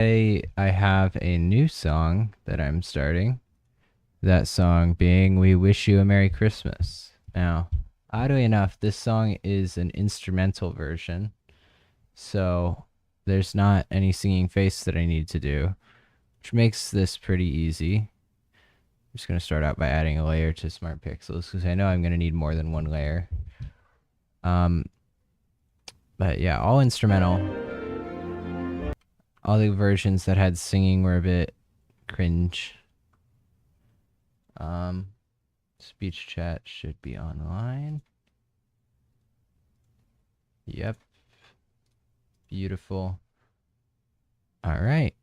Today I have a new song that I'm starting. That song being We Wish You a Merry Christmas. Now, oddly enough, this song is an instrumental version, so there's not any singing face that I need to do, which makes this pretty easy. I'm just going to start out by adding a layer to Smart Pixels because I know I'm going to need more than one layer. But yeah, all instrumental. All the versions that had singing were a bit cringe. Speech chat should be online. Yep. Beautiful. All right.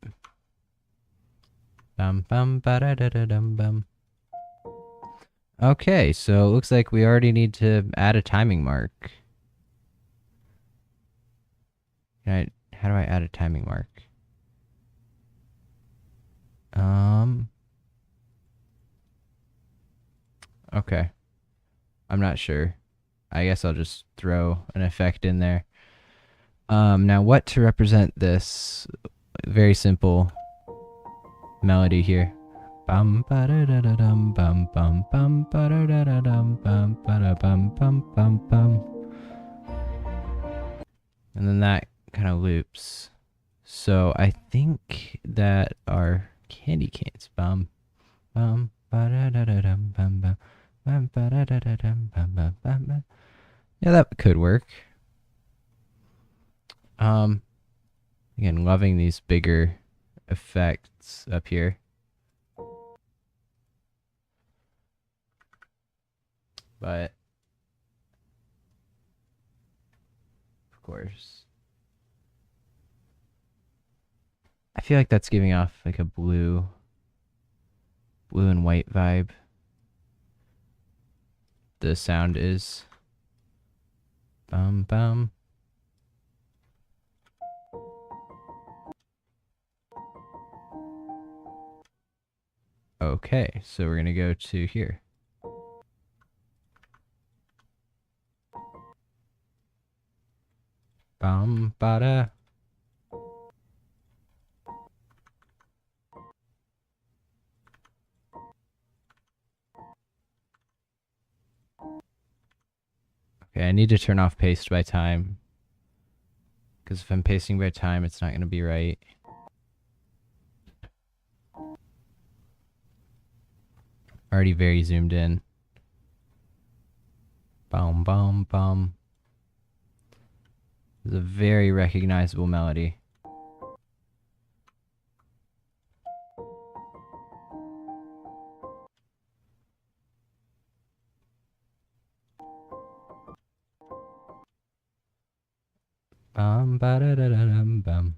Bum bum ba da da da dum bum. Okay, so it looks like we already need to add a timing mark. How do I add a timing mark? Okay. I'm not sure. I guess I'll just throw an effect in there. Now what to represent this very simple melody here. Bum ba da da da dum bum bum bum ba da da da dum bum ba da bum bum bum bum. And then that kind of loops. So I think that our candy canes bum bum ba da da da dum bum bum bum ba da da da dum bum bum bum bum. Yeah, that could work. Again, loving these bigger effects up here. But of course, I feel like that's giving off like a blue and white vibe. The sound is bum bum. Okay, so we're gonna go to here. Bum bada. Okay, I need to turn off paste by time. Because if I'm pasting by time, it's not gonna be right. Already very zoomed in. Bum bum bum. It's a very recognizable melody. Bum ba da da da dum bum.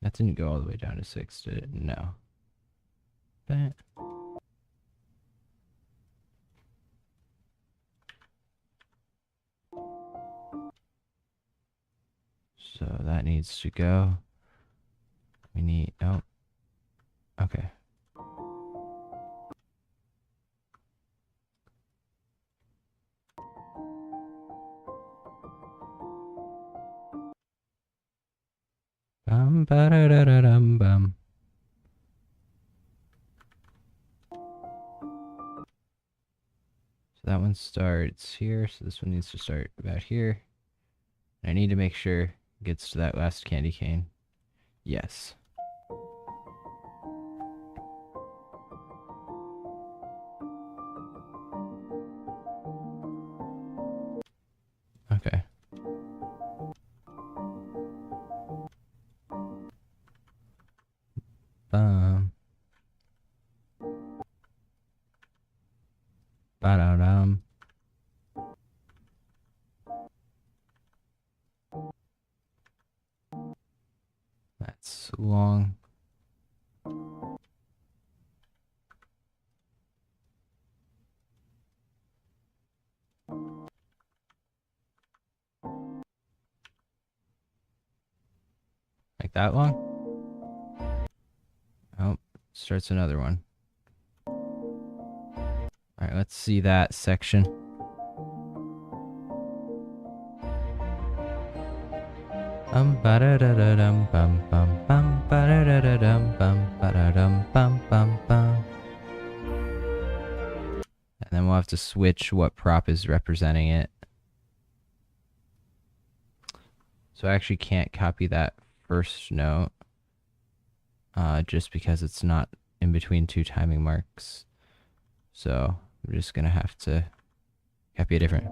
That didn't go all the way down to 6, did it? No. But so that needs to go. We need, oh, okay. Bum ba da da da dum bum. So that one starts here, so this one needs to start about here. And I need to make sure it gets to that last candy cane. Yes. Okay. Bum. Ba-da-dum. That's long. Like that long? Oh, starts another one. Let's see that section. Ba-da-da-da-dum, bum, bum, bum, ba-da-da-da-dum, bum, ba-da-dum, bum, bum, bum. And then we'll have to switch what prop is representing it. So I actually can't copy that first note, just because it's not in between two timing marks. So I'm just gonna have to copy a different.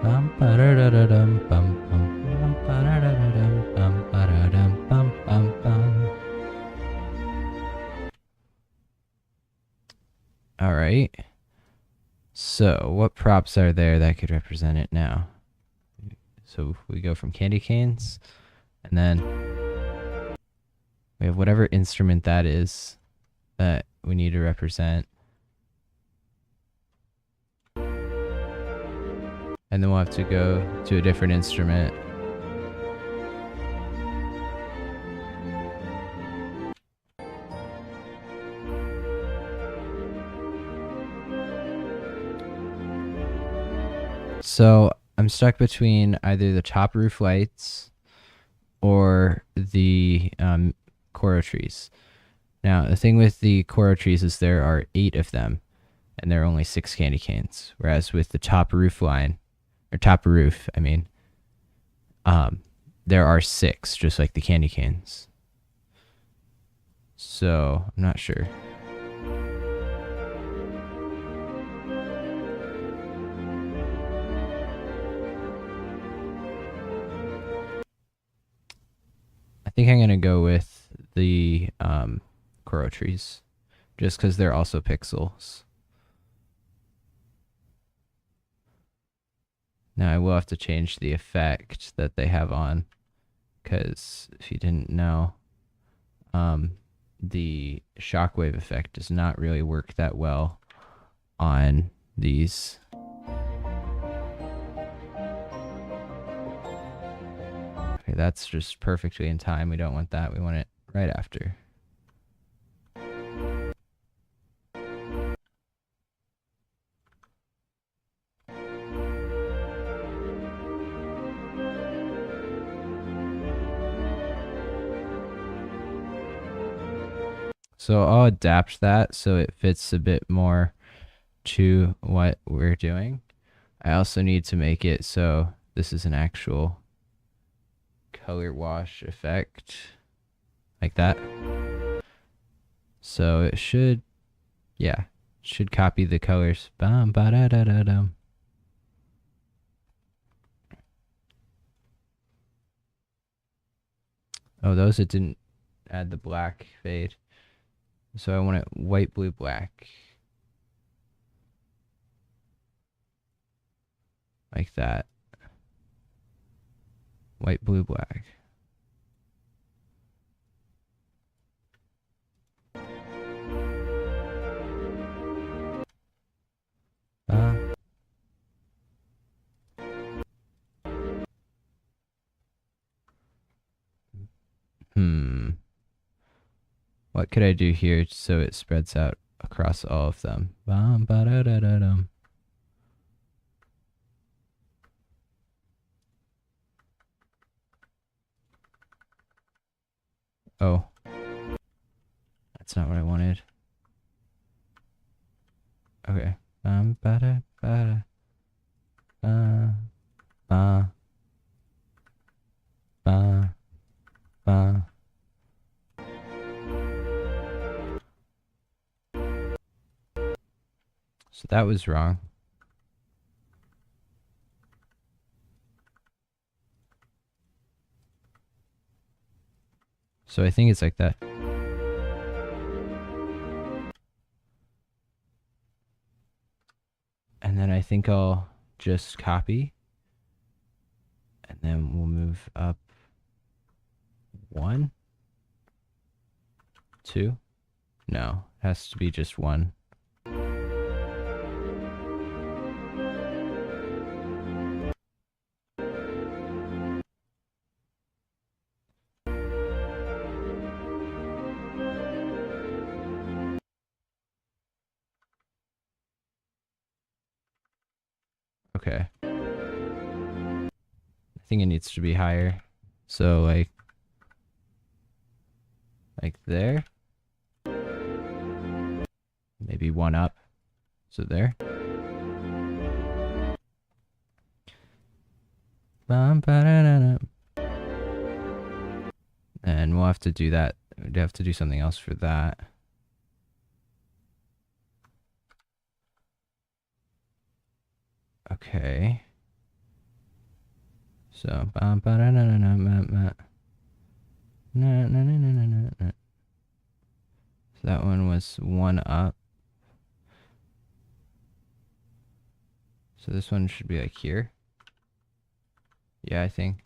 Bum ba-da-da-da-dum, bum bum bum ba-da-da-da-dum, bum ba-da-dum, bum bum bum. All right. So what props are there that could represent it now? So we go from candy canes, and then we have whatever instrument that is that we need to represent. And then we'll have to go to a different instrument. So I'm stuck between either the top roof lights or the Coro trees. Now, the thing with the Coro trees is there are 8 of them, and there are only 6 candy canes. Whereas with the top roof line, or top roof, I mean, there are 6, just like the candy canes. So I'm not sure. I think I'm gonna go with the Coro trees, just because they're also pixels. Now I will have to change the effect that they have on, because if you didn't know, the shockwave effect does not really work that well on these. Okay, that's just perfectly in time. We don't want that. We want it right after. So I'll adapt that so it fits a bit more to what we're doing. I also need to make it so this is an actual color wash effect, like that. So it should, yeah, should copy the colors. Bum, ba da da da dum. Oh, those it didn't add the black fade. So I want it white, blue, black. Like that. White, blue, black. What could I do here so it spreads out across all of them? Bum, ba da da da dum. Oh. That's not what I wanted. Okay. Ba da ba da. Ba. Ba. Ba. So that was wrong. So I think it's like that. And then I think I'll just copy. And then we'll move up 1, 2. No, it has to be just 1. Okay. I think it needs to be higher. So like there. Maybe one up. So there. And we'll have to do that. We'd have to do something else for that. Okay. So so that one was one up. So this one should be like here. Yeah, I think.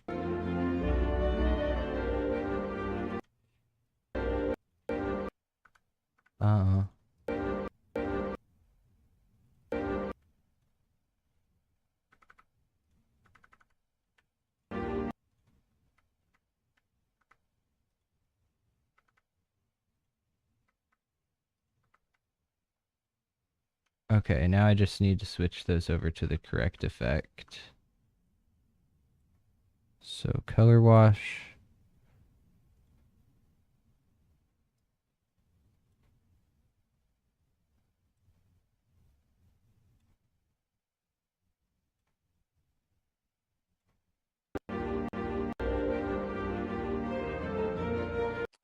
Okay, now I just need to switch those over to the correct effect. So color wash.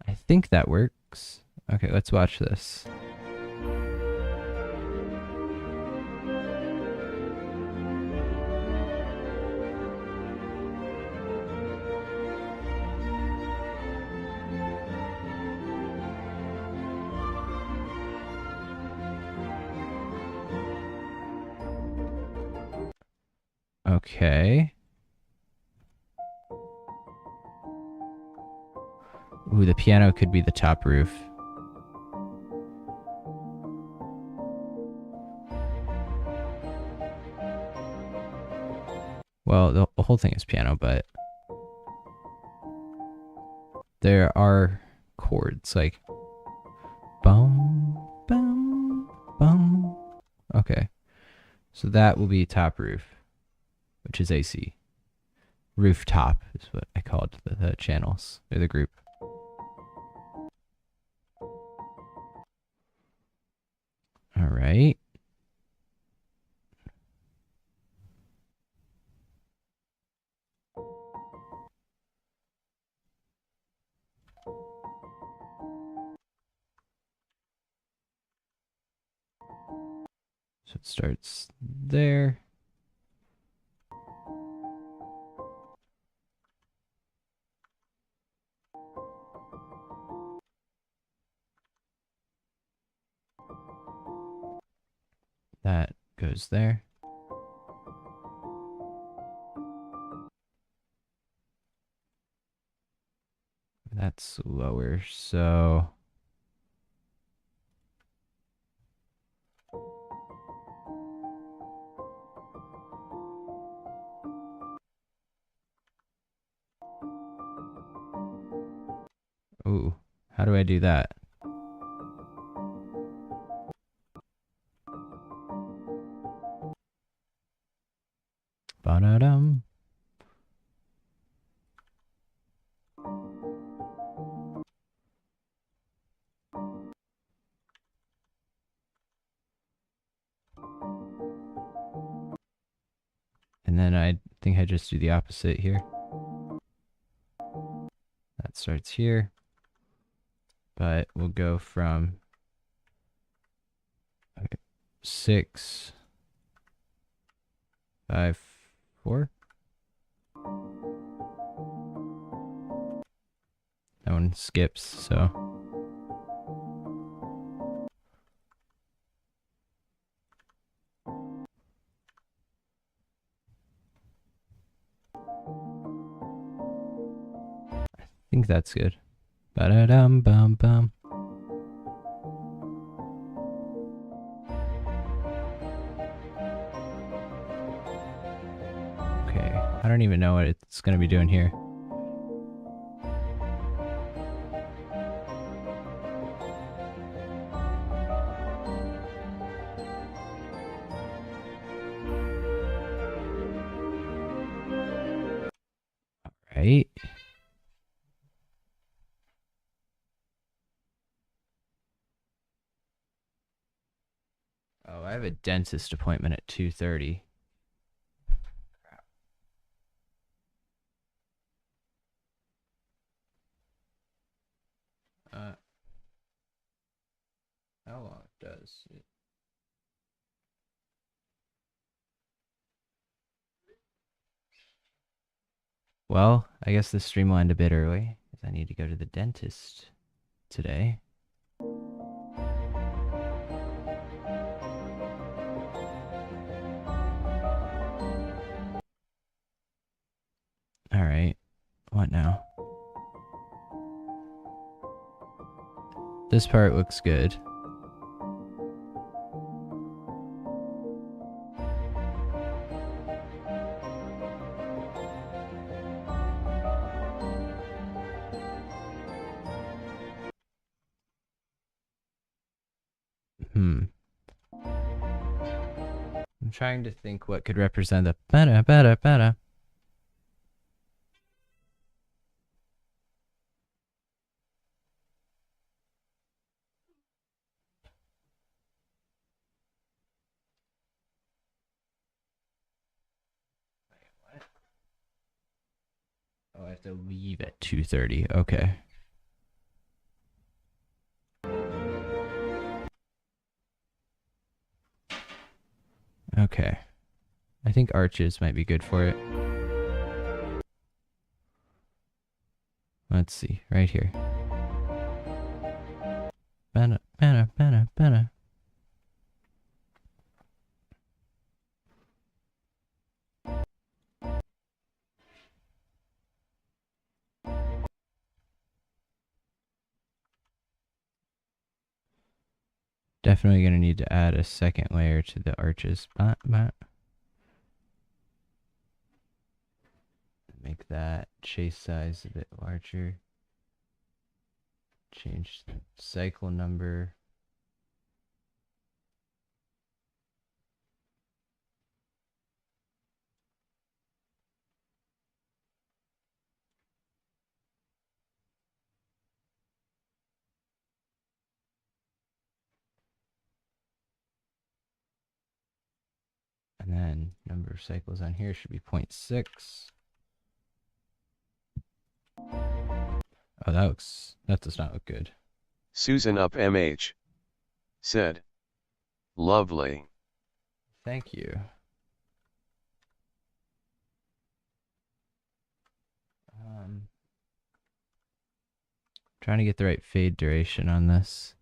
I think that works. Okay, let's watch this. Okay. Ooh, the piano could be the top roof. Well, the whole thing is piano, but there are chords like bum, bum, bum. Okay. So that will be top roof, which is AC. Rooftop is what I called the channels, or the group. All right. So it starts there. That goes there. That's lower, so ooh, how do I do that? Ba-da-dum. And then I think I just do the opposite here. That starts here. But we'll go from 6, 5, 4. That one skips, so. I think that's good. Ba-da-dum, bum, bum. Okay, I don't even know what it's going to be doing here. Right? Oh, I have a dentist appointment at 2:30. Crap. How long does it? Well, I guess this stream will end a bit early because I need to go to the dentist today. All right. What now? This part looks good. I'm trying to think what could represent the better. Oh, I have to leave at 2:30. Okay. Okay. I think arches might be good for it. Let's see. Right here. Better. Definitely going to need to add a second layer to the arches. Make that chase size a bit larger. Change the cycle number. And then number of cycles on here should be 0.6. Oh, that does not look good. Susan up MH said, lovely. Thank you. Trying to get the right fade duration on this.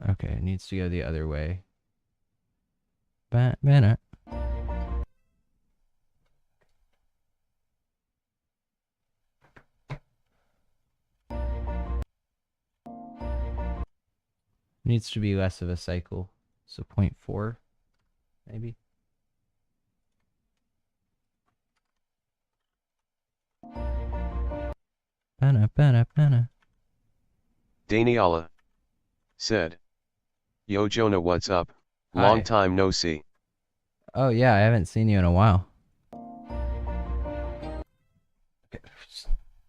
Okay, it needs to go the other way. Banner. Needs to be less of a cycle. So 0.4, maybe. Banner. Daniela said, yo Jonah, what's up? Hi. Long time no see. Oh yeah, I haven't seen you in a while. Okay.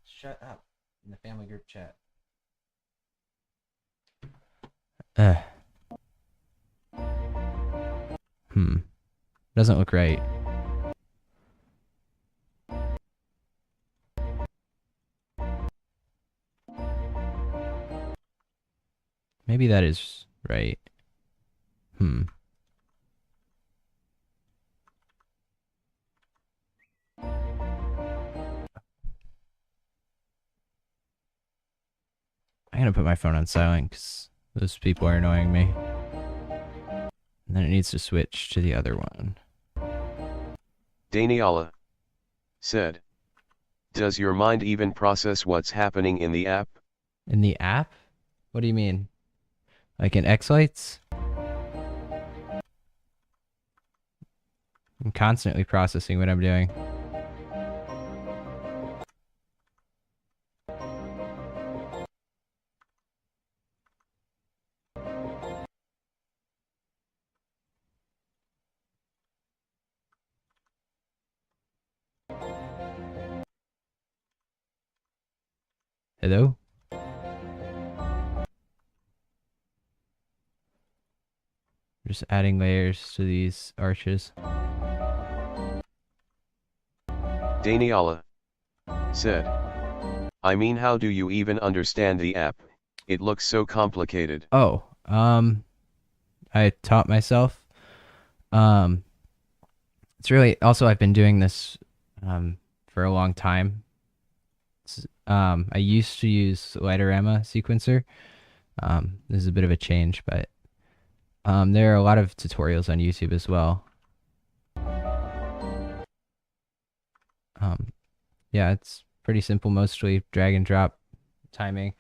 Shut up in the family group chat. Doesn't look right. Maybe that is right. I'm gonna put my phone on silent because those people are annoying me. And then it needs to switch to the other one. Daniela said, does your mind even process what's happening in the app? In the app? What do you mean? Like in X-Lights? I'm constantly processing what I'm doing. Hello? Just adding layers to these arches. Daniela said, I mean, how do you even understand the app? It looks so complicated. Oh, I taught myself. It's really, also I've been doing this for a long time. I used to use Lightorama sequencer. This is a bit of a change, but there are a lot of tutorials on YouTube as well. Yeah, it's pretty simple, mostly drag and drop timing.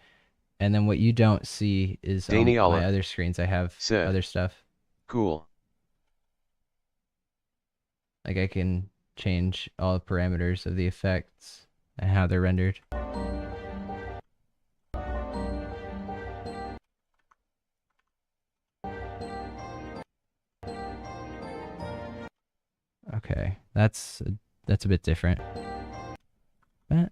And then what you don't see is my other screens. I have other stuff. Cool. Like I can change all the parameters of the effects and how they're rendered. Okay, that's a bit different. Like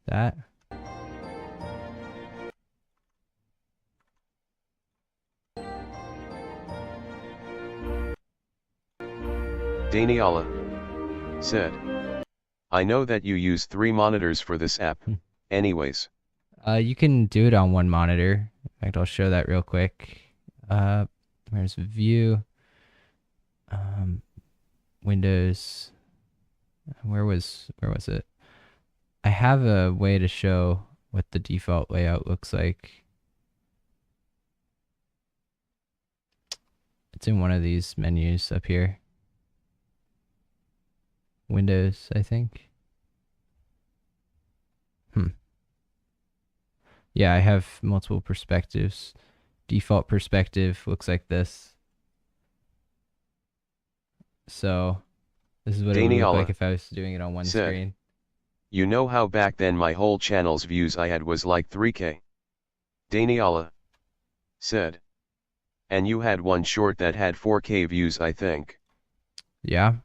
that. Daniela said, I know that you use 3 monitors for this app. Anyways. You can do it on one monitor. In fact, I'll show that real quick. There's view. Windows. Where was it? I have a way to show what the default layout looks like. It's in one of these menus up here. Windows, I think. Yeah, I have multiple perspectives. Default perspective looks like this. So this is what it would look like if I was doing it on one screen. You know how back then my whole channel's views I had was like 3K? Daniela said. And you had one short that had 4K views, I think. Yeah.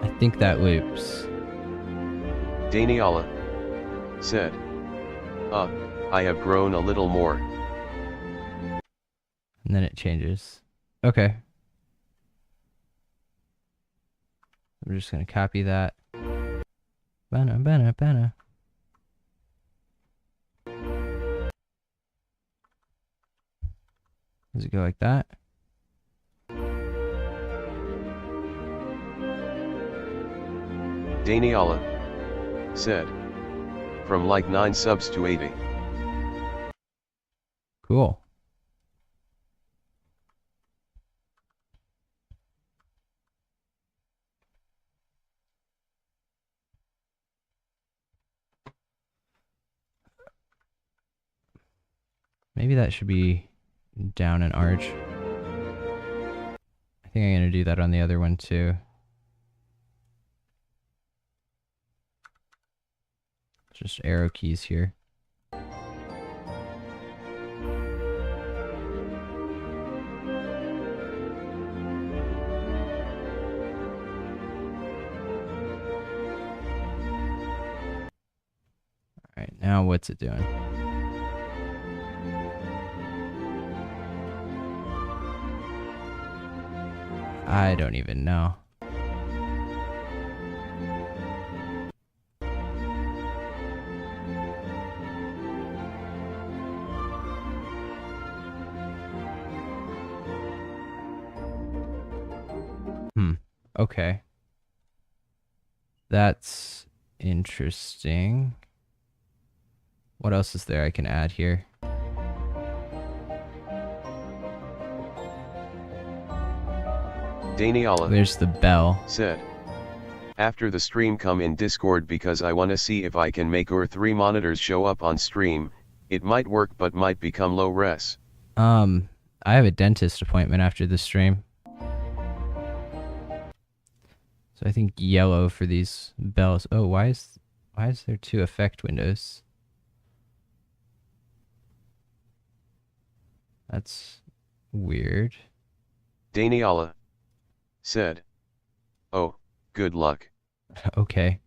I think that loops. Daniela said, I have grown a little more. And then it changes. Okay. I'm just going to copy that. Banner. Does it go like that? Daniela said, from like 9 subs to 80. Cool. Maybe that should be down an arch. I think I'm going to do that on the other one too. Just arrow keys here. Alright, now what's it doing? I don't even know. Okay. That's interesting. What else is there I can add here? Daniela There's the bell. Said, after the stream come in Discord because I wanna see if I can make your 3 monitors show up on stream. It might work but might become low res. I have a dentist appointment after the stream. So I think yellow for these bells. Oh, why is there 2 effect windows? That's weird. Daniela said, "Oh, good luck." Okay.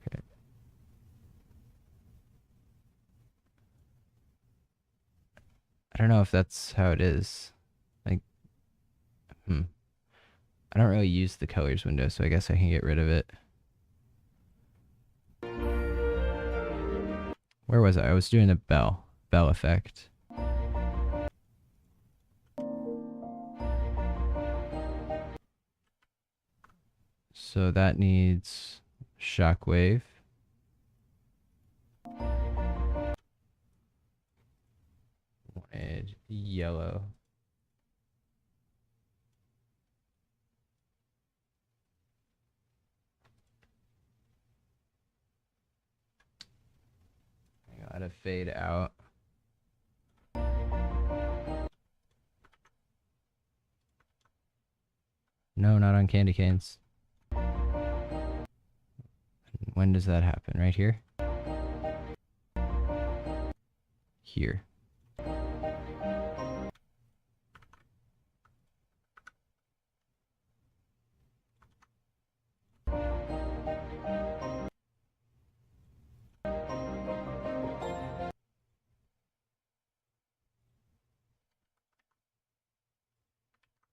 Okay. I don't know if that's how it is. Like, I don't really use the colors window, so I guess I can get rid of it. Where was I? I was doing the bell effect. So that needs shockwave. Wanted yellow. I gotta fade out. No, not on candy canes. When does that happen? Right here? Here.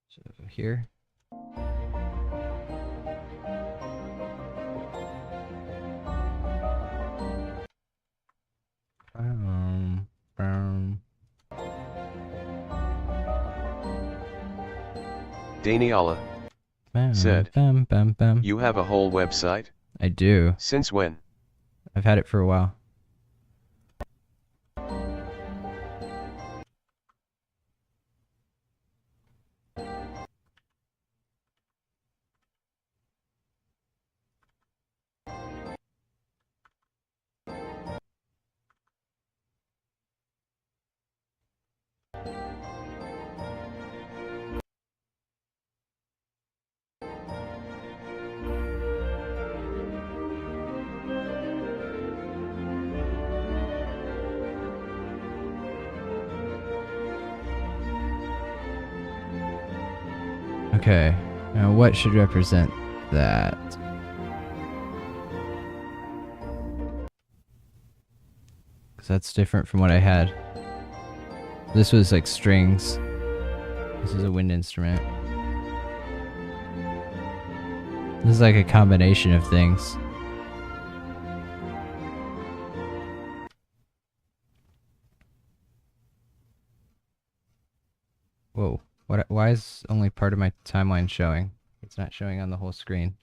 So here. Daniela said, "You have a whole website?" I do. Since when? I've had it for a while. Okay, now what should represent that? Because that's different from what I had. This was like strings. This is a wind instrument. This is like a combination of things. Whoa. Why is only part of my timeline showing? It's not showing on the whole screen.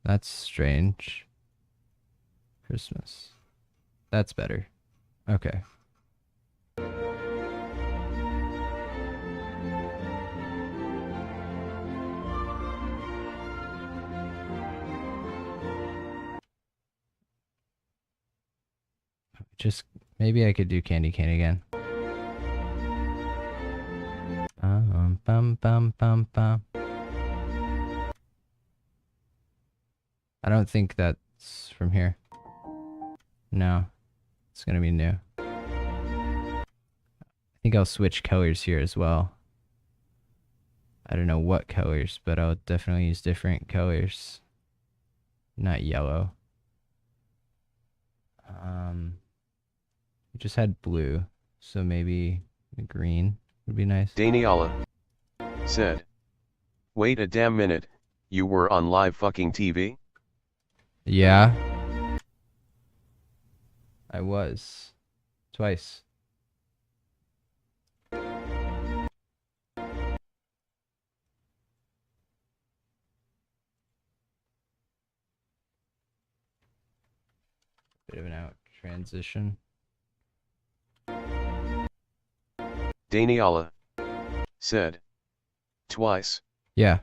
That's strange. Christmas. That's better. Okay. Just maybe I could do candy cane again. Bum bum bum bum. I don't think that's from here. No, it's gonna be new. I think I'll switch colors here as well. I don't know what colors, but I'll definitely use different colors. Not yellow. We just had blue, so maybe green would be nice. Daniela said, "Wait a damn minute, you were on live fucking TV?" Yeah. I was. Twice. Bit of an out transition. Daniela said, "Twice." Yeah.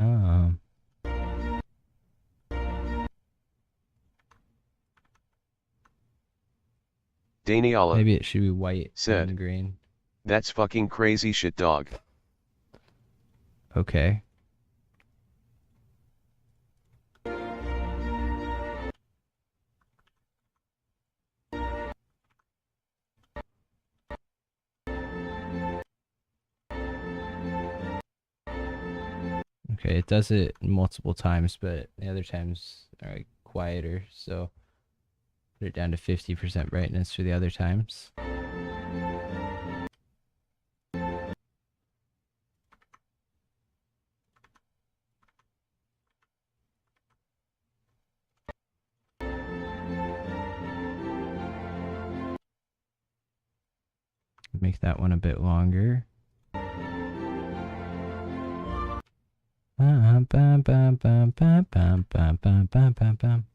Um, Daniela maybe it should be white said, and green. "That's fucking crazy shit, dog." Okay. Okay, it does it multiple times, but the other times are like quieter, so put it down to 50% brightness for the other times. Make that one a bit longer. Bum, bum, bum, bum, bum, bum, bum, bum, bum, bum, bum.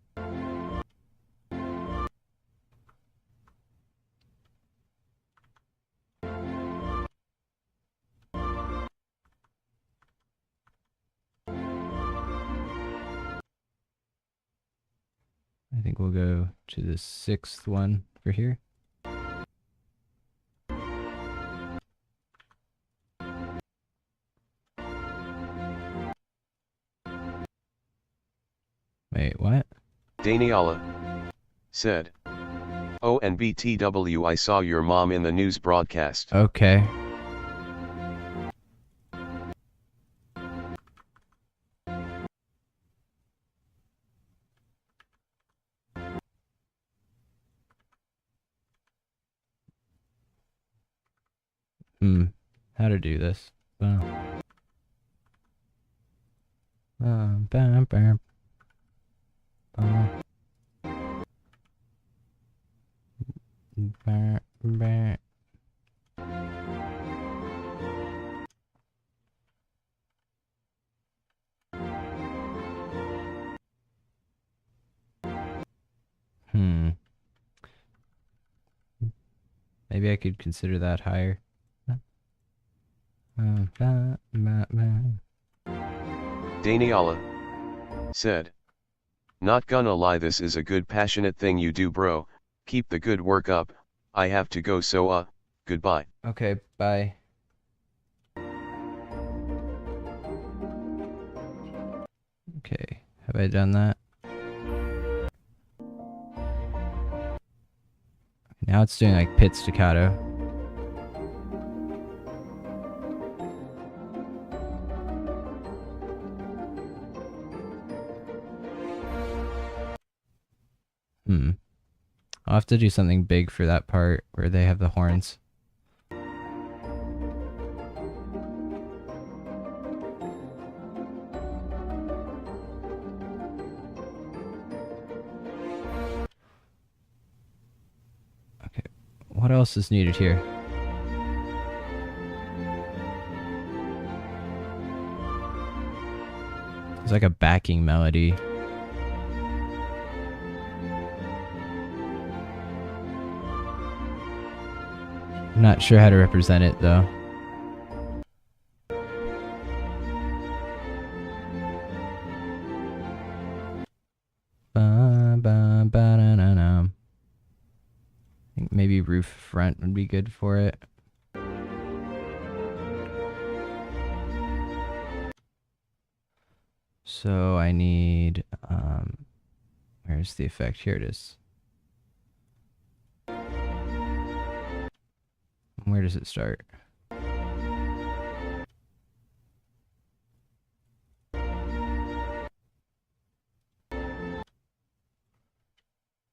I think we'll go to the 6th one for here. Wait, what? Daniela said, "Oh, and BTW, I saw your mom in the news broadcast." Okay. How to do this? Bum, bum, bum, bum, bum, bum, bum. Maybe I could consider that higher. Daniela said, "Not gonna lie, this is a good passionate thing you do, bro. Keep the good work up. I have to go, so goodbye." Okay, bye. Okay, have I done that? Now it's doing like pit staccato. I'll have to do something big for that part where they have the horns. Okay, what else is needed here? It's like a backing melody. I'm not sure how to represent it though. I think maybe roof front would be good for it. So I need, where's the effect? Here it is. Where does it start?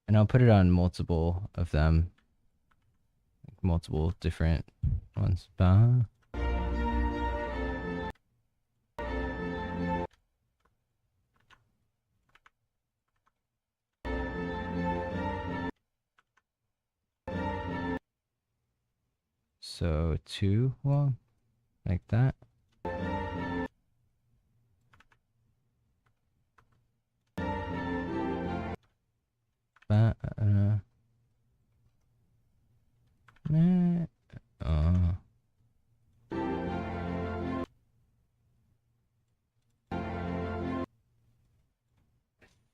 And I'll put it on multiple of them. Multiple different ones. So 2 long, like that.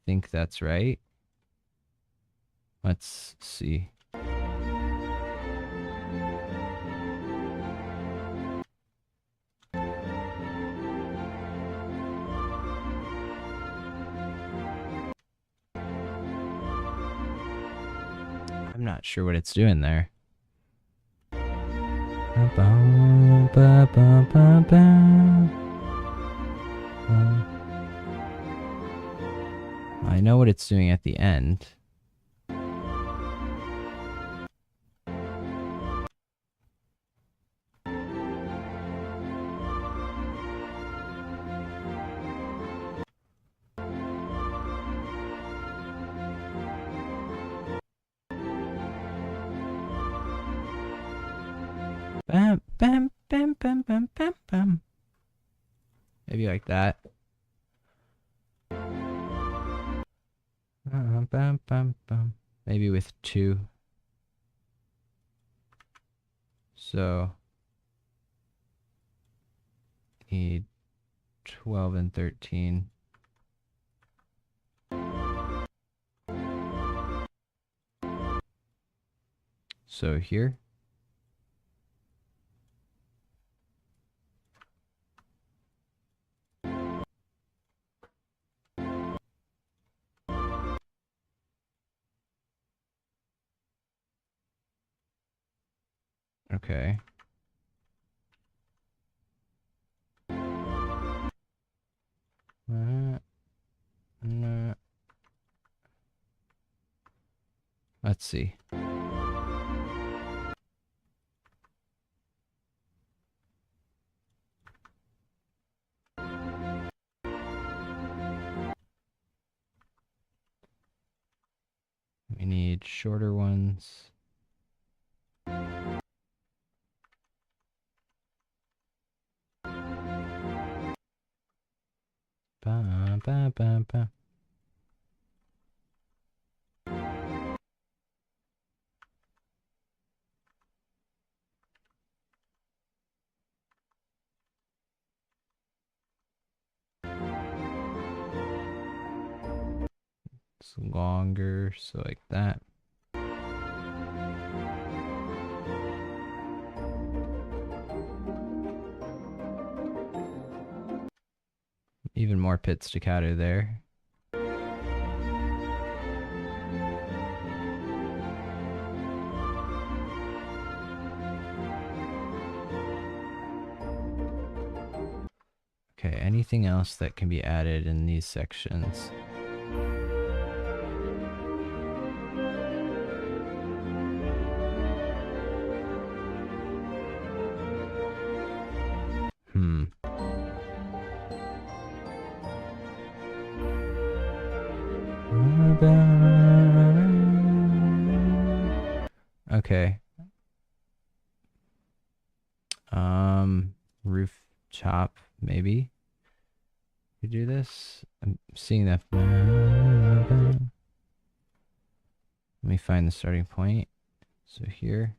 think that's right. Let's see. I'm not sure what it's doing there. I know what it's doing at the end. Bam, bam, bam, bam, bam, bam, bam. Maybe like that. Bam, bam, bam. Maybe with 2. So need 12 and 13. So here. Okay. Let's see. We need shorter ones. Ba, ba, ba, ba. It's longer, so like that. Even more pit staccato there. Okay, anything else that can be added in these sections? Okay. Roof chop, maybe. We do this. I'm seeing that. Let me find the starting point. So here.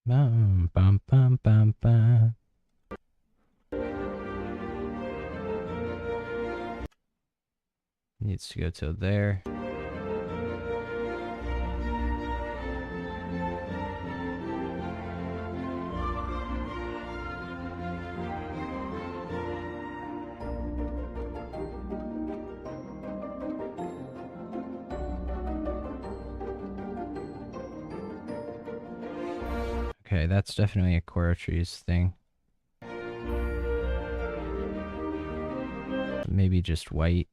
Bum, bum, bum, bum, bum. Needs to go till there. Okay, that's definitely a Trees thing. Maybe just white.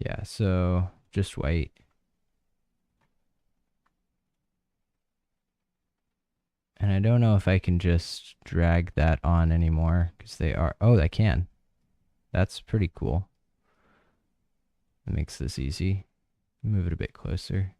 Yeah, so just white. And I don't know if I can just drag that on anymore because they are. Oh, I can. That's pretty cool. That makes this easy. Move it a bit closer.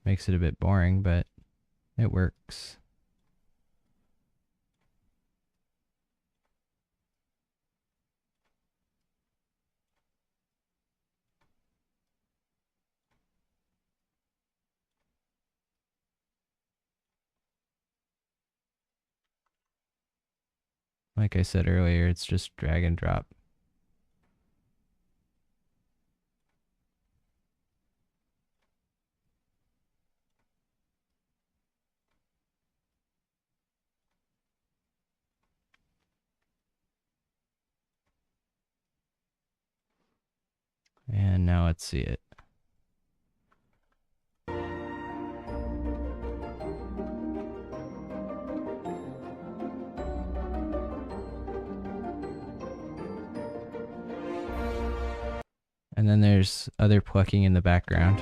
Makes it a bit boring, but it works. Like I said earlier, it's just drag and drop. And now let's see it. And then there's other plucking in the background.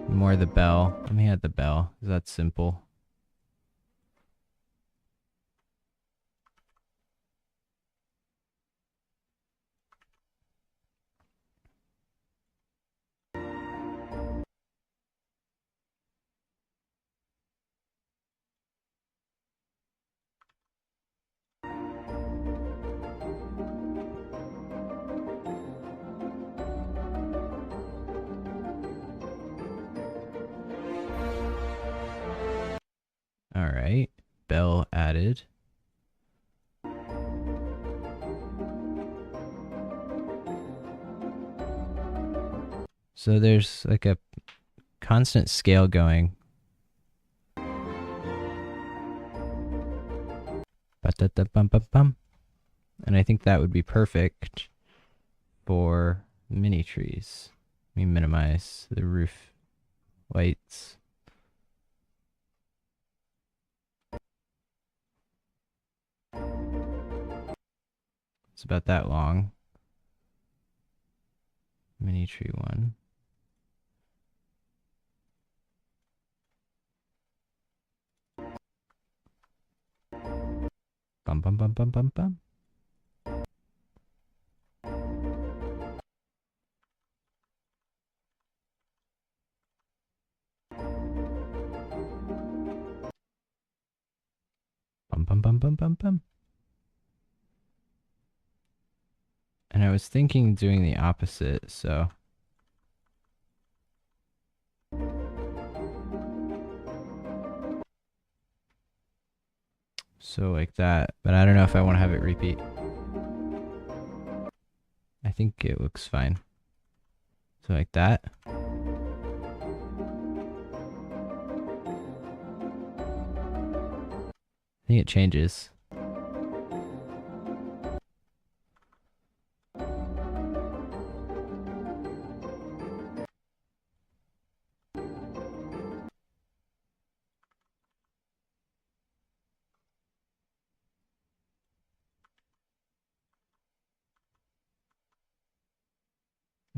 More the bell. Let me add the bell. That's simple. All right, bell added. So there's like a constant scale going. Ba-da-da-bum-bum-bum. And I think that would be perfect for mini trees. Let me minimize the roof lights. It's about that long. Mini tree one. Bum bum bum bum bum bum. Bum bum bum bum bum bum. And I was thinking doing the opposite, so like that, but I don't know if I want to have it repeat. I think it looks fine. So like that. I think it changes.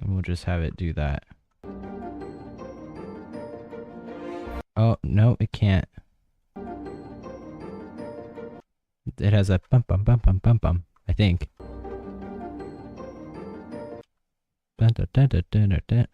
And we'll just have it do that. Oh, no, it can't. It has a bum bum bum bum bum bum, I think. Dun, dun, dun, dun, dun, dun, dun.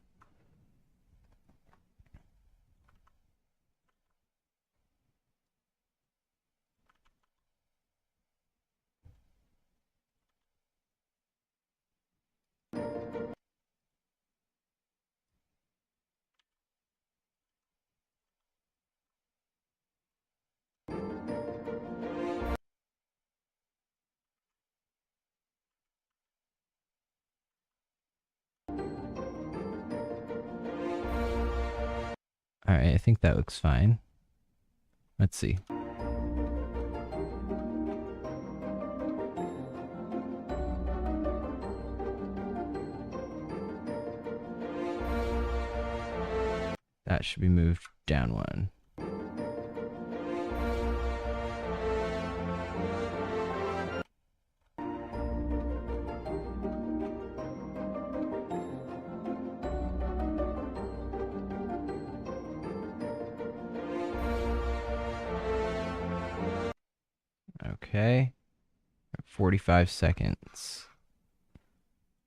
Alright, I think that looks fine. Let's see. That should be moved down one. Okay. 45 seconds.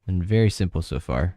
And very simple so far.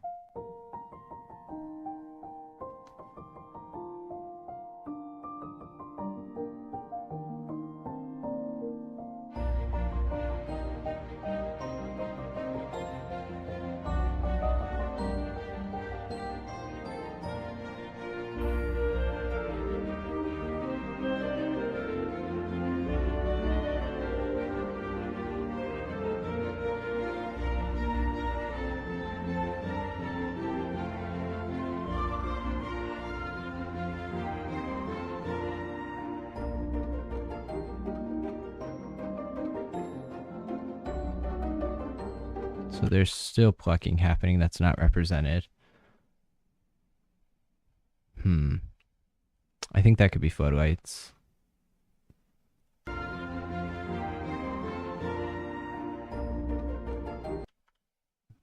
So there's still plucking happening that's not represented. I think that could be floodlights.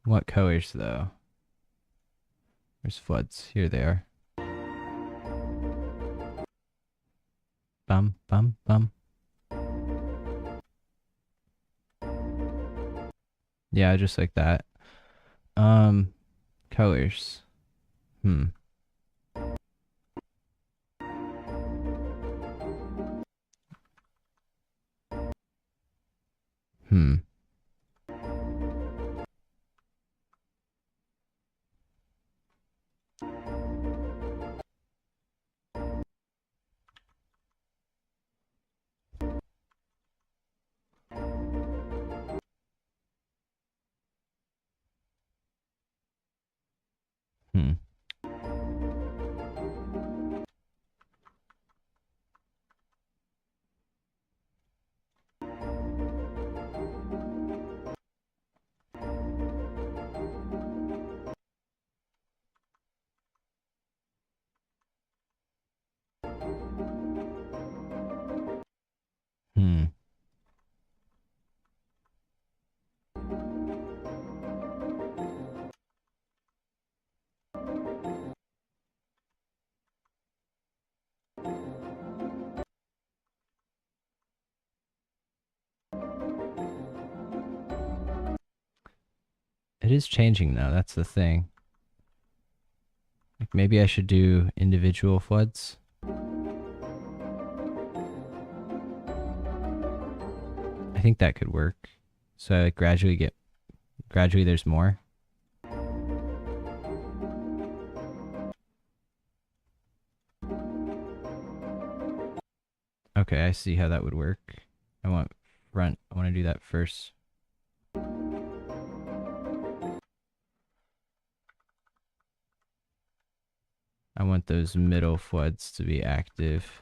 What colors though? There's floods. Here they are. Bum, bum, bum. Yeah, just like that. Colors. It is changing though, that's the thing. Like maybe I should do individual floods. I think that could work. So I like gradually there's more. Okay, I see how that would work. I want to do that first. I want those middle floods to be active.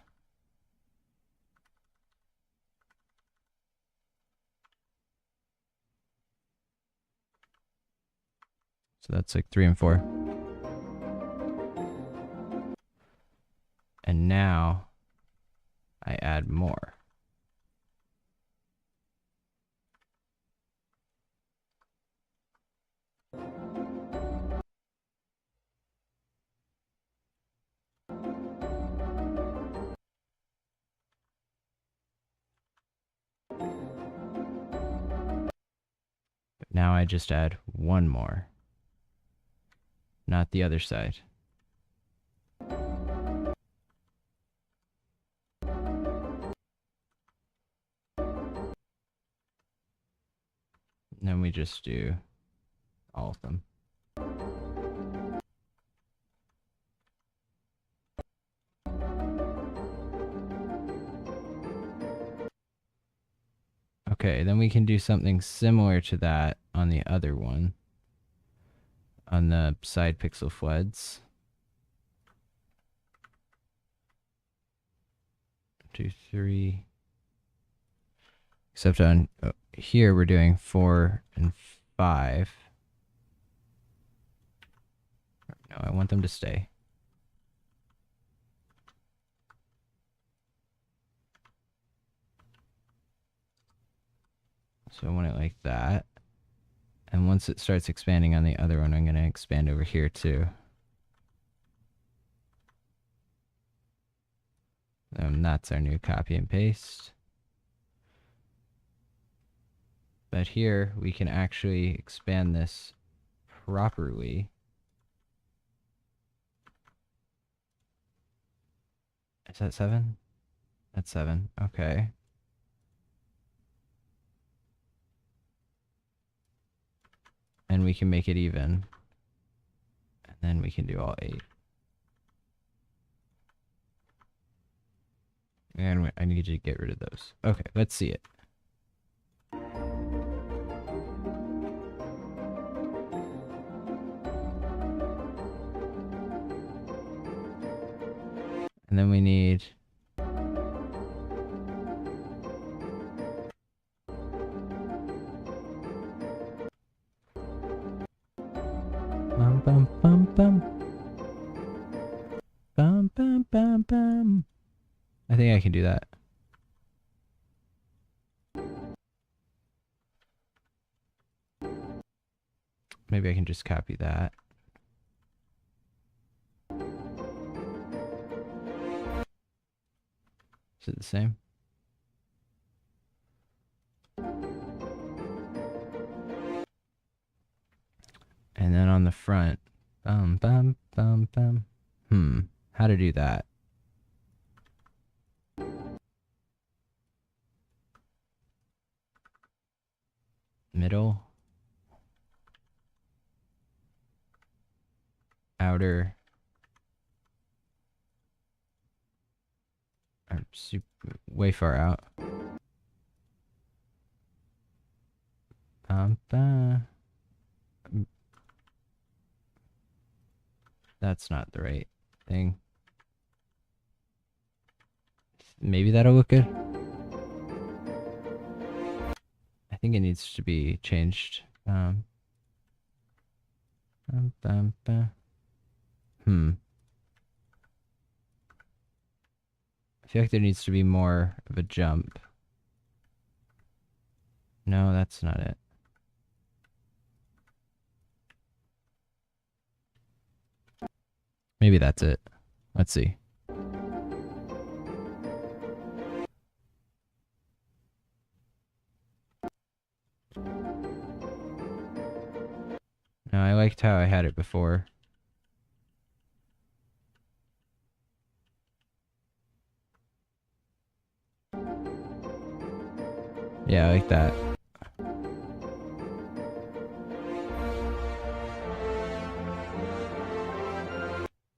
So that's like 3 and 4. And now I add more. But now I just add one more. Not the other side. And then we just do all of them. Okay, then we can do something similar to that on the other one. On the side pixel floods. 2, 3. Except on here we're doing 4 and 5. No, I want them to stay. So I want it like that. And once it starts expanding on the other one, I'm going to expand over here too. And that's our new copy and paste. But here we can actually expand this properly. Is that 7? That's 7. Okay. And we can make it even. And then we can do all 8. And I need to get rid of those. Okay, let's see it. And then we need bum bum bum bum bum bum bum bum. I think I can do that. Maybe I can just copy that. Is it the same? And then on the front, bum bum bum bum. How to do that? Middle, outer, or way far out. That's not the right thing. Maybe that'll look good. I think it needs to be changed. I feel like there needs to be more of a jump. No, that's not it. Maybe that's it. Let's see. No, I liked how I had it before. Yeah, I like that.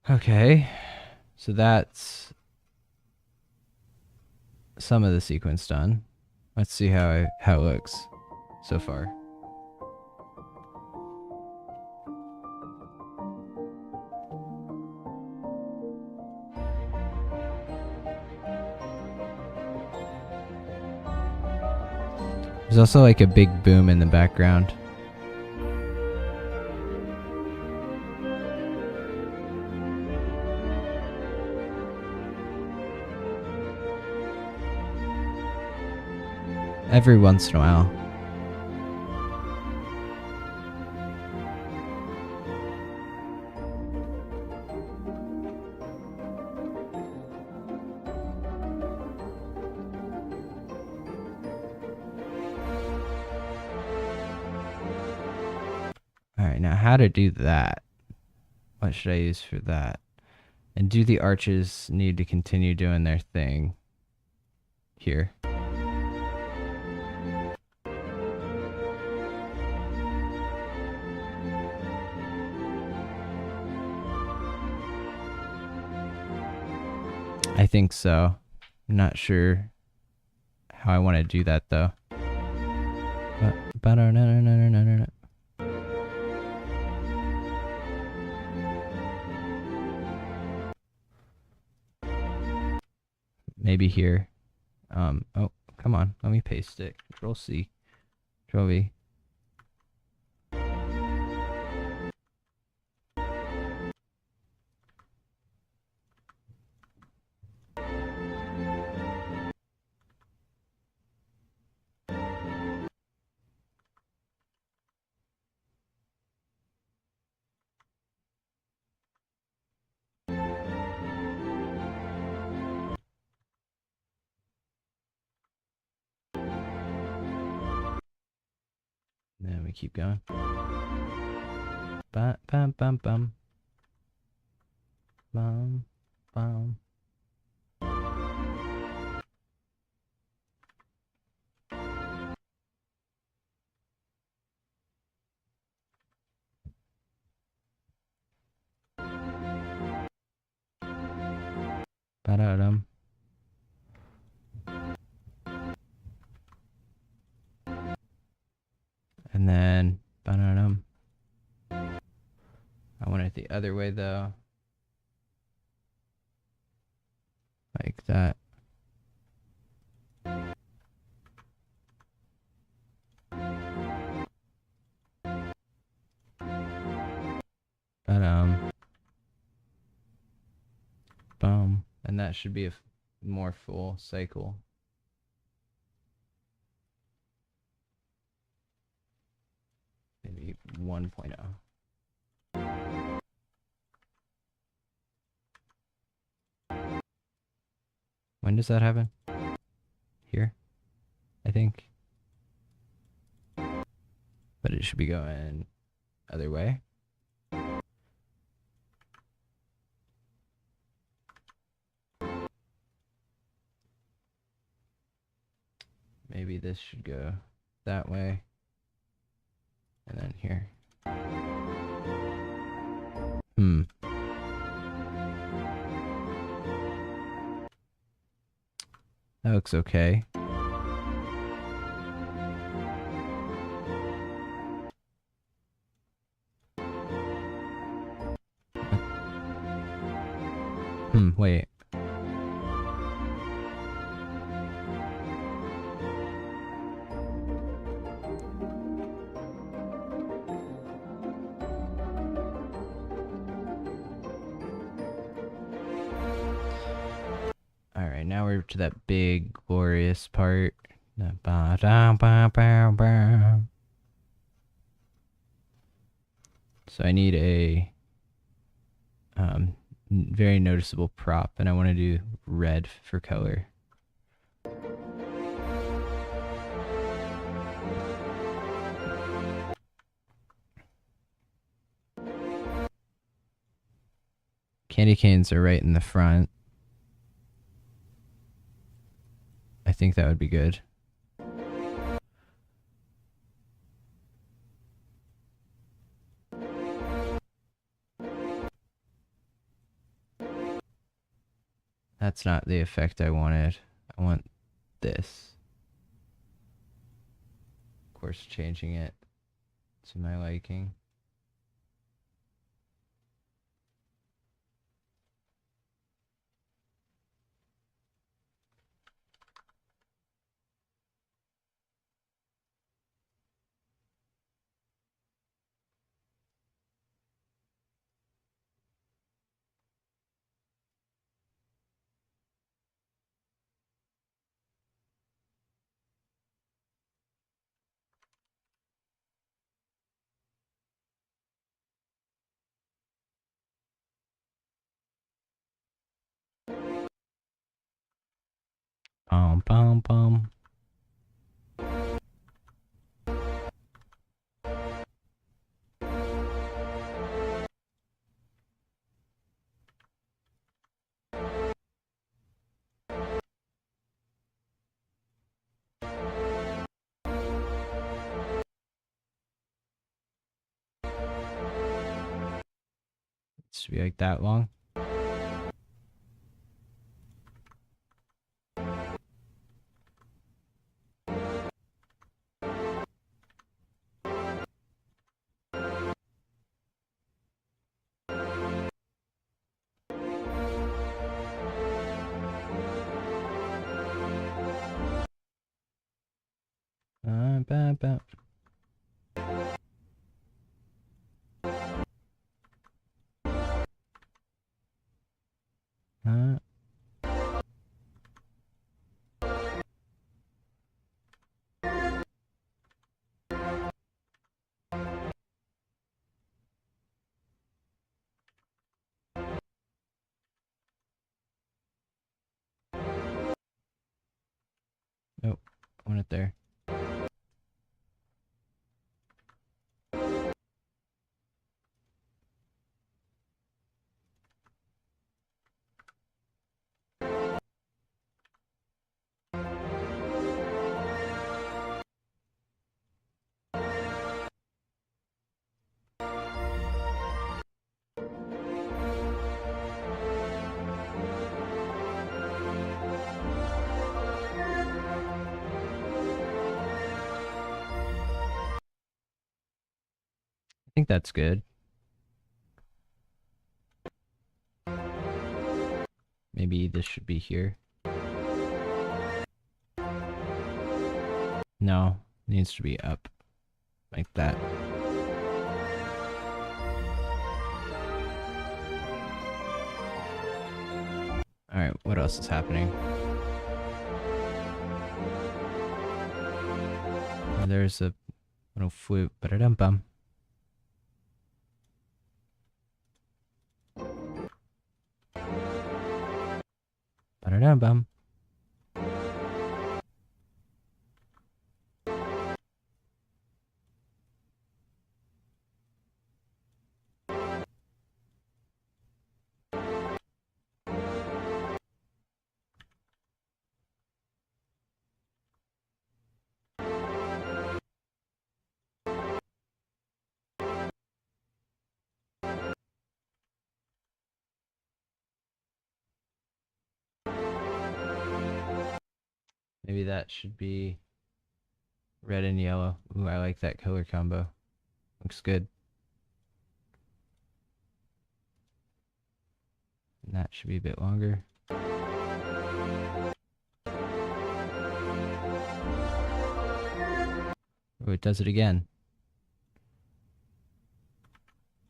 Okay, so that's some of the sequence done. Let's see how it looks so far. There's also like a big boom in the background. Every once in a while. Alright, now how to do that? What should I use for that? And do the arches need to continue doing their thing here? I think so. I'm not sure how I want to do that though. No. Maybe here. Oh, come on. Let me paste it. Control C. Control V. me keep going. Bum bum bum bum. Bum bum. Ba-da-dum. And then ba-da-dum. I want it the other way though. Like that. Ba-dum. Boom. And that should be a more full cycle. Maybe 1.0. When does that happen? Here, I think. But it should be going other way. Maybe this should go that way. And then here. That looks okay. Wait. Alright, now we're to that big, glorious part. So I need a very noticeable prop, and I want to do red for color. Candy canes are right in the front. I think that would be good. That's not the effect I wanted. I want this. Of course, changing it to my liking. Pom pom pom. It should be like that long. Ba. Nope, I want it there. think that's good. Maybe this should be here. No, it needs to be up. Like that. Alright, what else is happening? Oh, there's a little flute. Ba-da-dum-bum. Ba-da-dum-bum. Maybe that should be red and yellow. Ooh, I like that color combo. Looks good. And that should be a bit longer. Oh, it does it again.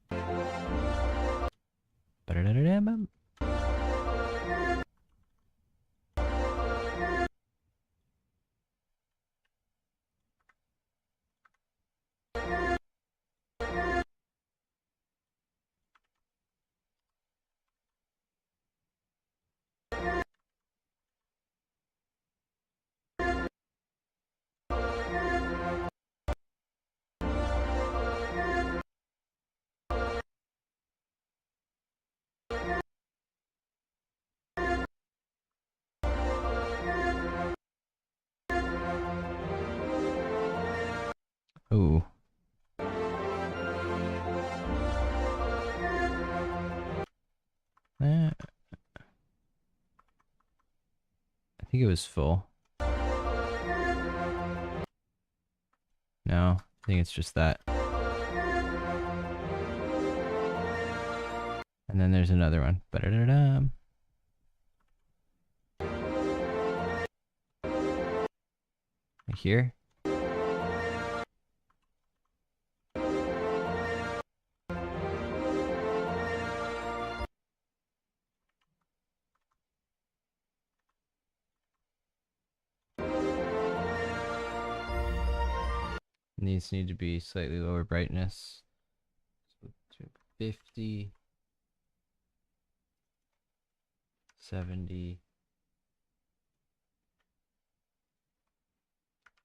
Ba-da-da-da-da-bum. Ooh. I think it was full. No, I think it's just that. And then there's another one. Ba-da-da-dum. Right here. And these need to be slightly lower brightness. So 50, 70,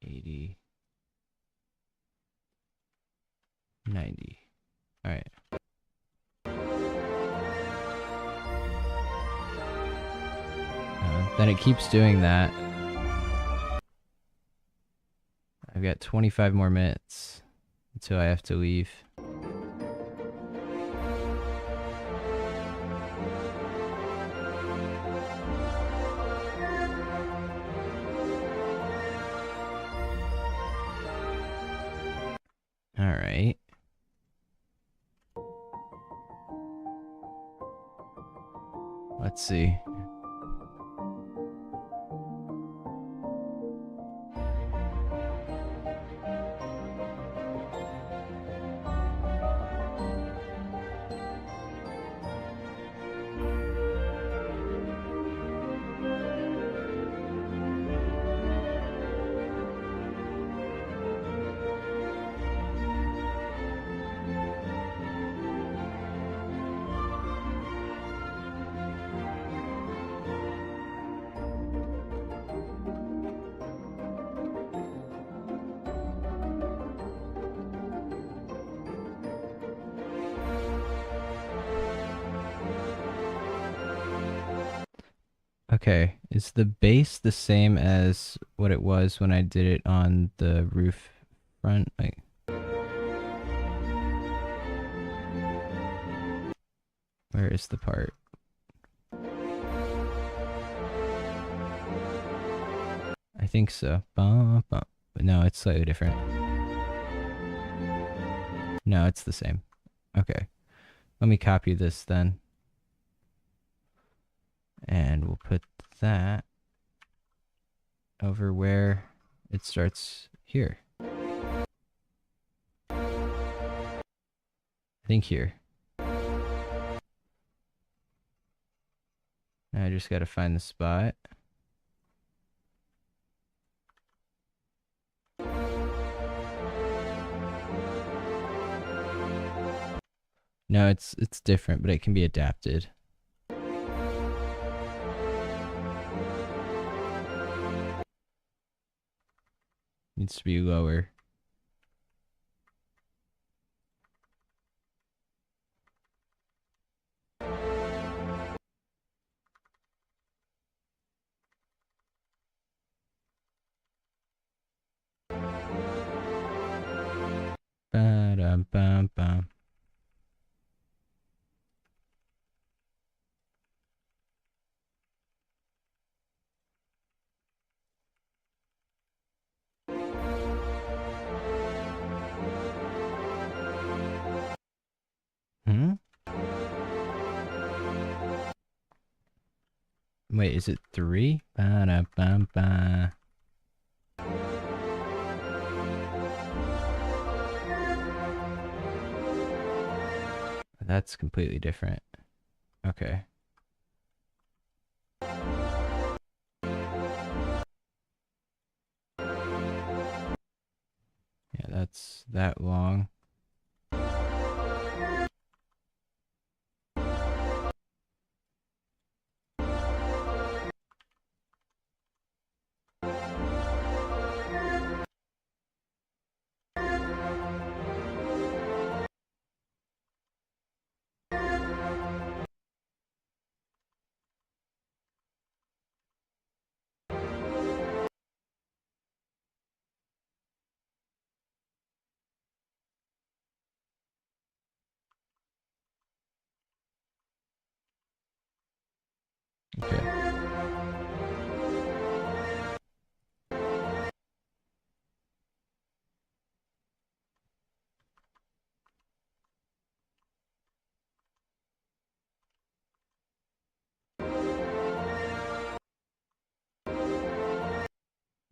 80, 90. All right. Then it keeps doing that. I've got 25 more minutes until I have to leave. All right. Let's see. Okay, is the base the same as what it was when I did it on the roof front? Like, where is the part? I think so. But no, it's slightly different. No, it's the same. Okay. Let me copy this then. And we'll put that over where it starts here. I think here. Now I just gotta find the spot. No, it's different, but it can be adapted. Needs to be lower. Ba-dum-bum-bum. Wait, is it 3? Ba-da-bum-bum. That's completely different. Okay. Yeah, that's that long. Okay.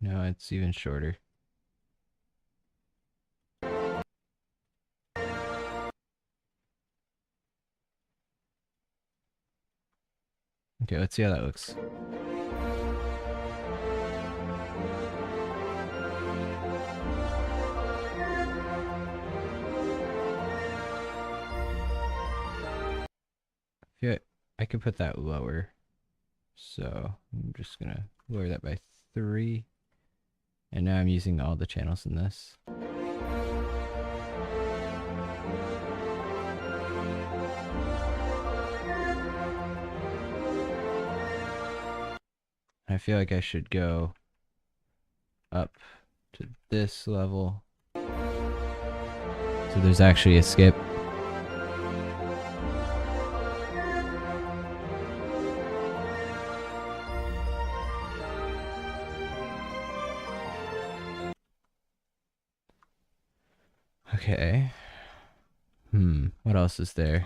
No, it's even shorter. Okay, let's see how that looks. Yeah, I could put that lower. So I'm just gonna lower that by 3. And now I'm using all the channels in this. I feel like I should go up to this level. So there's actually a skip. Okay. What else is there?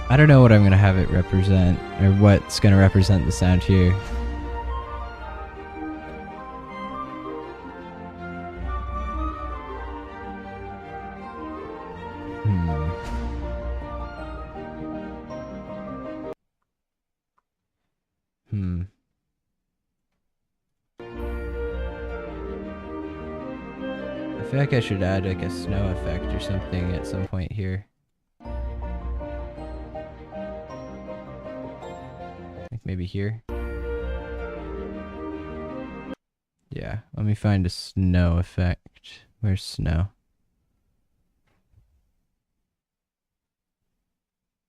I don't know what I'm gonna have it represent, or what's gonna represent the sound here. I feel like I should add like a snow effect or something at some point here. Like maybe here. Yeah, let me find a snow effect. Where's snow?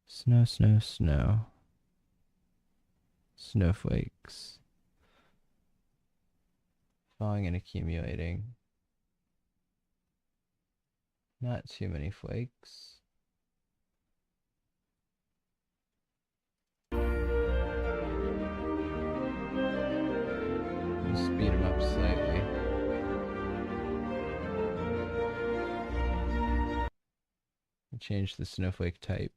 Snow, snow, snow. Snowflakes. Falling and accumulating. Not too many flakes. Speed them up slightly. Change the snowflake type.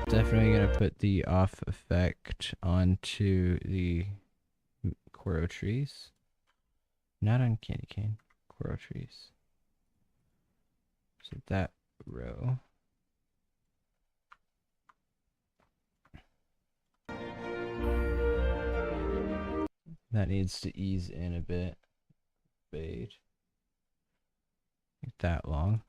Definitely gonna put the off effect onto the coral trees. Not on candy cane, coral trees. So that row. That needs to ease in a bit. Fade. Like that long.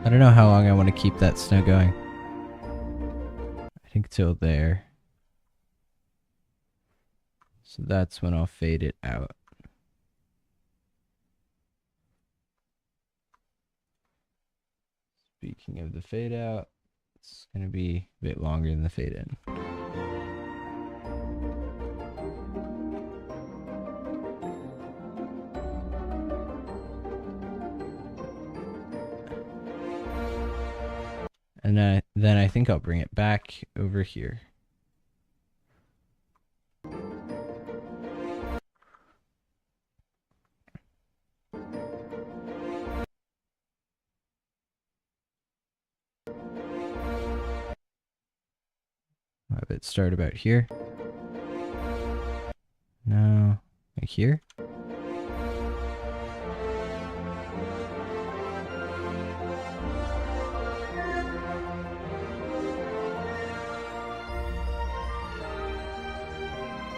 I don't know how long I want to keep that snow going. I think till there. So that's when I'll fade it out. Speaking of the fade out, it's going to be a bit longer than the fade in. And then I think I'll bring it back over here. Have it start about here. No, like here.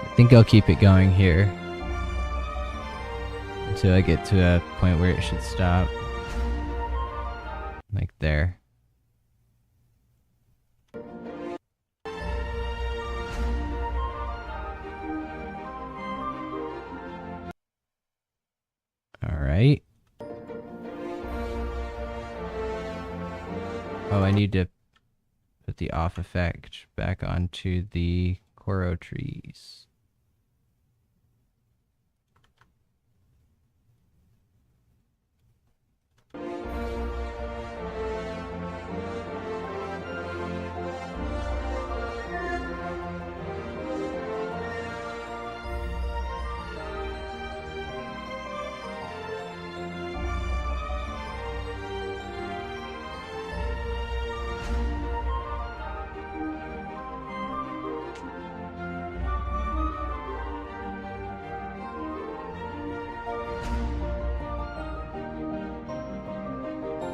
I think I'll keep it going here until I get to a point where it should stop. Like there. Alright. Oh, I need to put the off effect back onto the coral trees.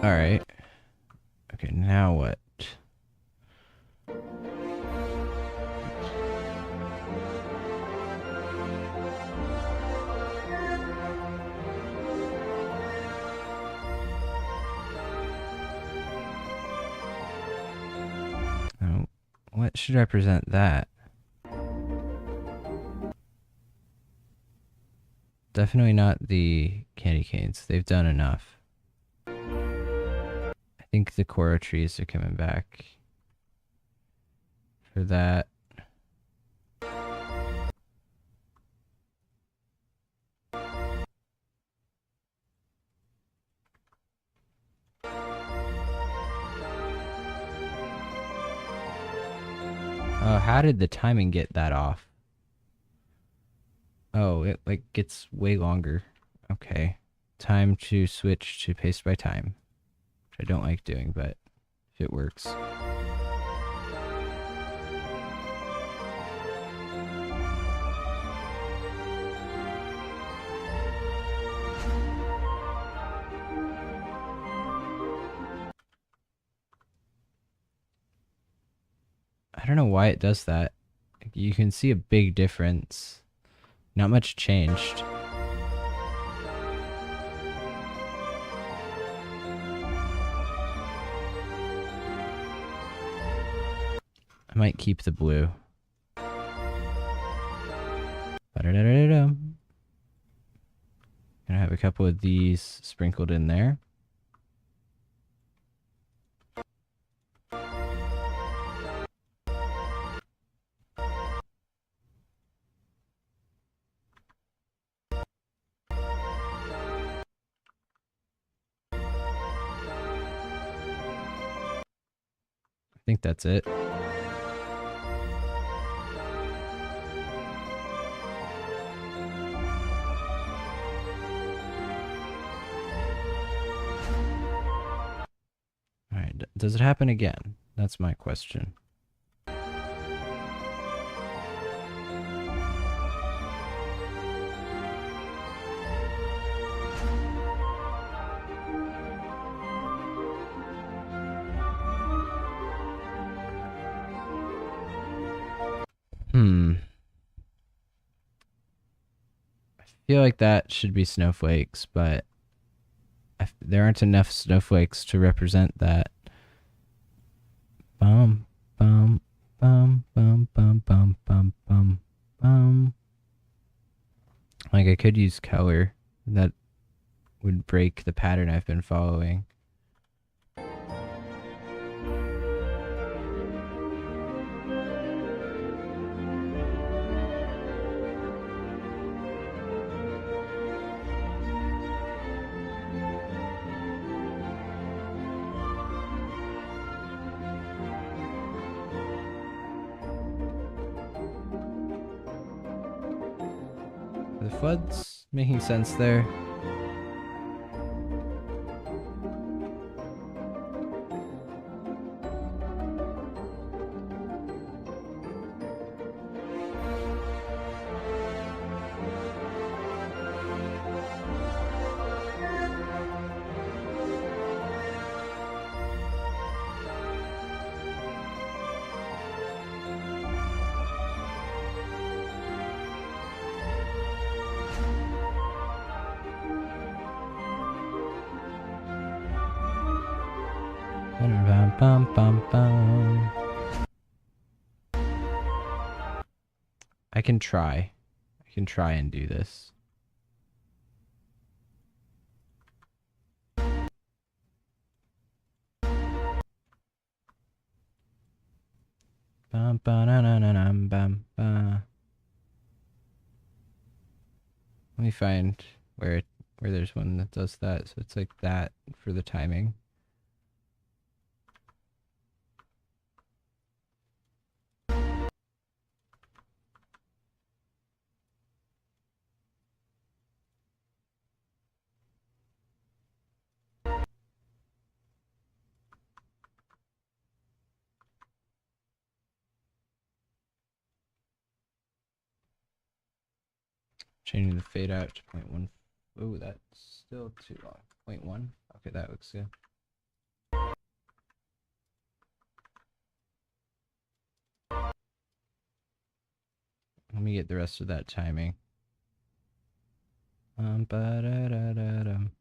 Alright. Okay, now what? Oh, what should represent that? Definitely not the candy canes. They've done enough. I think the coral trees are coming back for that. Oh, how did the timing get that off? Oh, it like gets way longer. Okay. Time to switch to paste by time. Which I don't like doing, but if it works. I don't know why it does that. You can see a big difference. Not much changed. I might keep the blue. Gonna have a couple of these sprinkled in there. I think that's it. Alright, does it happen again? That's my question. I feel like that should be snowflakes, but there aren't enough snowflakes to represent that. Bum, bum, bum, bum, bum, bum, bum, bum, bum. Like, I could use color. That would break the pattern I've been following. The flood's making sense there. Bum, bum, bum. I can try. I can try and do this. Bum, ba, na, na, na, na, bum, ba. Let me find where there's one that does that. So it's like that for the timing. Changing the fade out to 0.1. Oh, that's still too long. 0.1. Okay, that looks good. Let me get the rest of that timing. Ba-da-da-da-dum.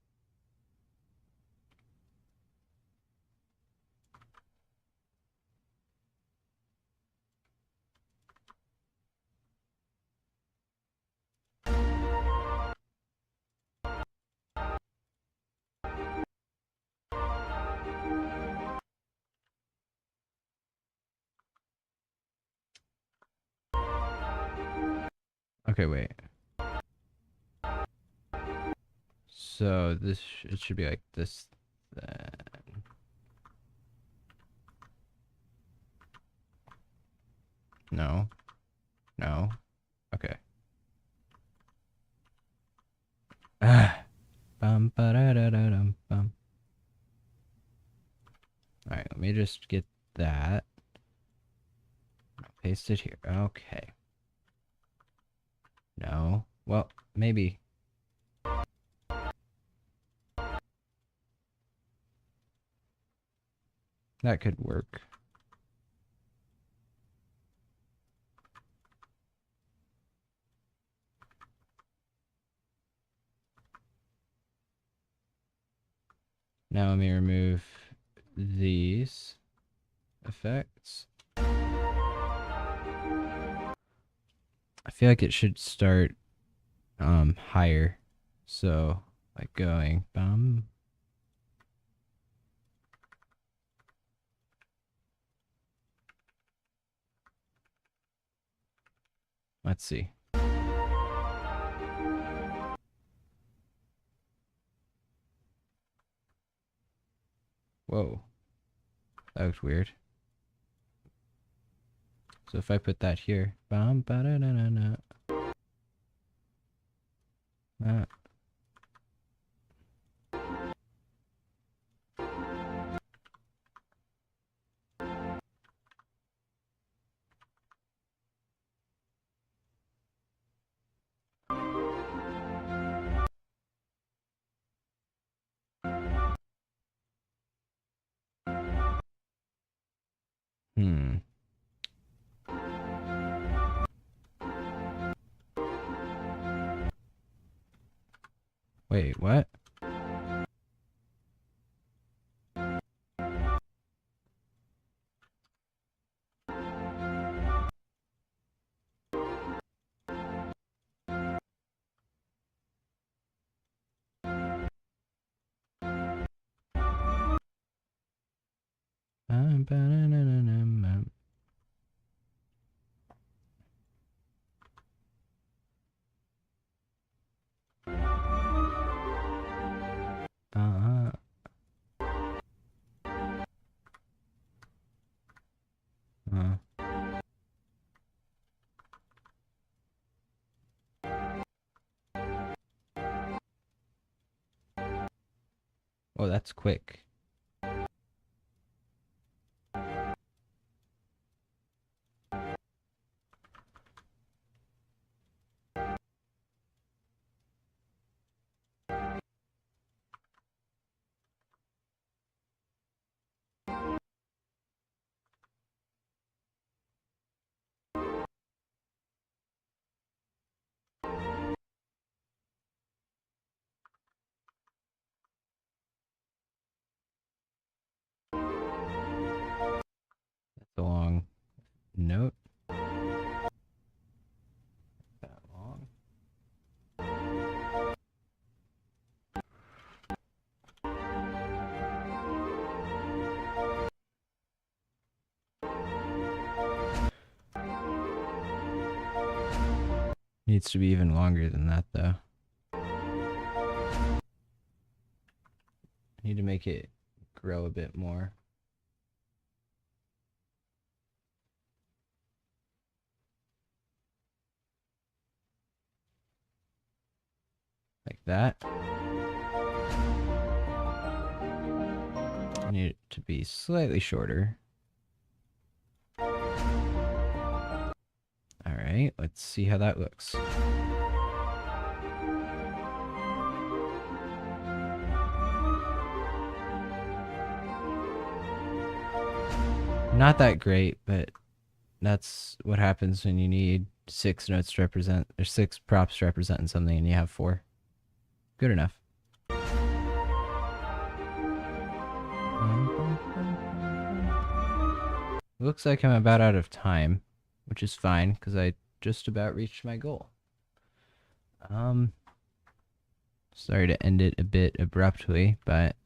Okay, wait. So this it should be like this then. No. No. Okay. Ah. Bum ba da da da dum bum. Alright, let me just get that. Paste it here. Okay. No. Well, maybe. That could work. Now let me remove these effects. I feel like it should start higher. So like going bum. Let's see. Whoa. That looks weird. So if I put that here, bum ba da da da da. Hmm. Wait, what? Bum ba da da da da bum. Uh, uh. Oh, that's quick. That's a long note. That long. Needs to be even longer than that, though. Need to make it grow a bit more. Like that. I need it to be slightly shorter. Alright, let's see how that looks. Not that great, but that's what happens when you need 6 notes to represent, or 6 props representing something and you have 4. Good enough. Looks like I'm about out of time, which is fine because I just about reached my goal. Sorry to end it a bit abruptly, but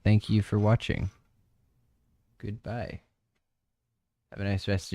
thank you for watching. Goodbye. Have a nice rest of